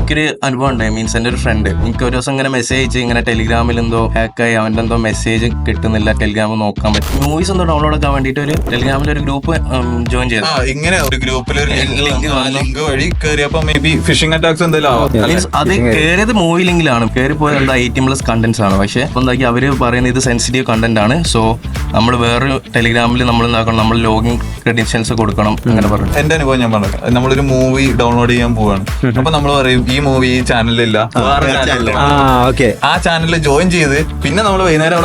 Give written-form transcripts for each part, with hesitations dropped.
എനിക്കൊരു അനുഭവം ഉണ്ടായി. മീൻസ് എൻ്റെ ഒരു ഫ്രണ്ട് എനിക്ക് ഒരു ദിവസം ഇങ്ങനെ മെസ്സേജ് അയച്ച് ഇങ്ങനെ ടെലിഗ്രാമിൽ എന്തോ ഹാക്കായി അവൻ്റെ എന്തോ മെസ്സേജ് കിട്ടുന്നില്ല, ടെലിഗ്രാം നോക്കാൻ പറ്റും. മൂവീസ് എന്തോ ഡൗൺലോഡ് ആക്കാൻ വേണ്ടിയിട്ട് ഒരു ടെലിഗ്രാമിൽ ഒരു ഗ്രൂപ്പ് ജോയിൻ ചെയ്തു. ഇങ്ങനെ ഒരു ഗ്രൂപ്പിൽ ലിങ്ക് വഴി കയറിയപ്പോ മേ ബി ഫിഷിംഗ് അറ്റാക്സ് എന്തെങ്കിലും മീൻസ് അത് കയറിയത് മൂവി ലിങ്കിലാണ്. കയറിപ്പോയത് എന്താ 18+ കണ്ടന്റ്സ് ആണ്. പക്ഷെ ഇപ്പൊ എന്താക്കി അവര് പറയുന്നത് ഇത് സെൻസിറ്റീവ് കണ്ടന്റ് ആണ്. സോ നമ്മൾ വേറൊരു ടെലിഗ്രാമിൽ നമ്മൾ എന്താക്കണം, നമ്മൾ ലോഗിൻ ക്രെഡൻഷ്യൽസ് കൊടുക്കണം അങ്ങനെ പറഞ്ഞു. എന്റെ അനുഭവം ഞാൻ പറഞ്ഞു. നമ്മളൊരു മൂവി ഡൗൺലോഡ് ചെയ്യാൻ പോവാണ്. അപ്പൊ നമ്മൾ പറയും ഈ മൂവി ഈ ചാനലിലില്ല, ആ ചാനലിൽ ജോയിൻ ചെയ്ത് പിന്നെ നമ്മൾ വൈകുന്നേരം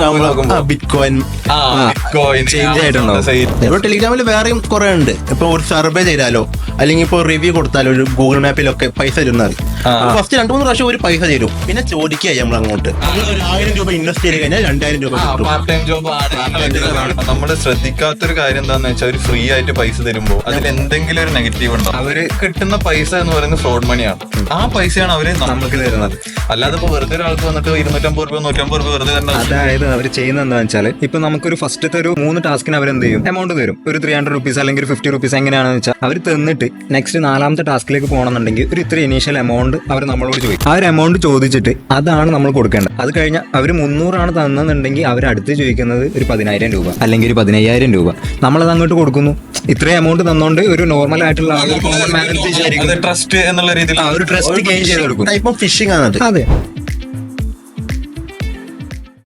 ടെലിഗ്രാമിൽ വേറെയും കുറെ ഉണ്ട്. ഇപ്പൊ ഒരു സർവേ ചെയ്താലോ അല്ലെങ്കിൽ ഇപ്പൊ റിവ്യൂ കൊടുത്താലോ ഒരു ഗൂഗിൾ മാപ്പിലൊക്കെ പൈസ തരുന്നത്. ഫസ്റ്റ് 2-3 പ്രാവശ്യം ഒരു പൈസ തരും, പിന്നെ ചോദിക്കുക നമ്മൾ അങ്ങോട്ട് 1000 രൂപ ഇൻവെസ്റ്റ് ചെയ്ത് കഴിഞ്ഞാൽ 2000 രൂപ. പാർട്ട് ടൈം ജോബ് നമ്മൾ ശ്രദ്ധിക്കാത്തൊരു കാര്യം എന്താന്ന് വെച്ചാൽ അവർ ഫ്രീ ആയിട്ട് പൈസ തരുമ്പോൾ അതിൽ എന്തെങ്കിലും ഒരു നെഗറ്റീവ് ഉണ്ടാവും. അവര് കിട്ടുന്ന പൈസ എന്ന് പറയുന്നത് ഫ്രോഡ് മണിയാണ്. ആ പൈസയാണ് അവര് നമുക്ക് തരുന്നത്. അല്ലാതെ ഇപ്പൊ വെറുതെ ഒരാൾക്ക് വന്നിട്ട് 250 രൂപ 150 രൂപ വെറുതെ തരുന്നത്. അതായത് അവർ ചെയ്യുന്നത് എന്താ വെച്ചാൽ ഇപ്പൊ നമുക്കൊരു ഫസ്റ്റത്തെ ഒരു 3 ടാസ്കിന് അവരെന്ത് ചെയ്യും, എമൗണ്ട് തരും. ഒരു 300 റുപ്പീസ് അല്ലെങ്കിൽ 50 റുപ്പീസ് എങ്ങനെയാണെന്ന് വെച്ചാൽ അവർ തന്നിട്ട് നെക്സ്റ്റ് 4ാമത്തെ ടാസ്കിലേക്ക് പോകണമെന്നുണ്ടെങ്കിൽ ഒരു ഇത്ര ഇനീഷ്യൽ എമൗണ്ട് അവർ നമ്മളോട് ചോദിക്കും. ആ ഒരു എമൗണ്ട് ചോദിച്ചിട്ട് അതാണ് നമ്മൾ കൊടുക്കേണ്ടത്. അത് കഴിഞ്ഞാൽ അവർ 300 ആണ് തന്നെന്നുണ്ടെങ്കിൽ അവർ അടുത്ത് ചോദിക്കുന്നത് ഒരു 10,000 രൂപ അല്ലെങ്കിൽ ഒരു 15,000 രൂപ. നമ്മളത് അങ്ങോട്ട് കൊടുക്കുന്നു. ഇത്രയും എമൗണ്ട് തന്നോണ്ട് ഒരു നോർമൽ ആയിട്ടുള്ള ട്രസ്റ്റ് എന്നുള്ള രീതിയിൽ ഒരു ട്രസ്റ്റ് ഗെയിൻ ചെയ്ത് കൊടുക്കും. ടൈപ്പ് ഓഫ് ഫിഷിംഗ് ആണ്. അതെ.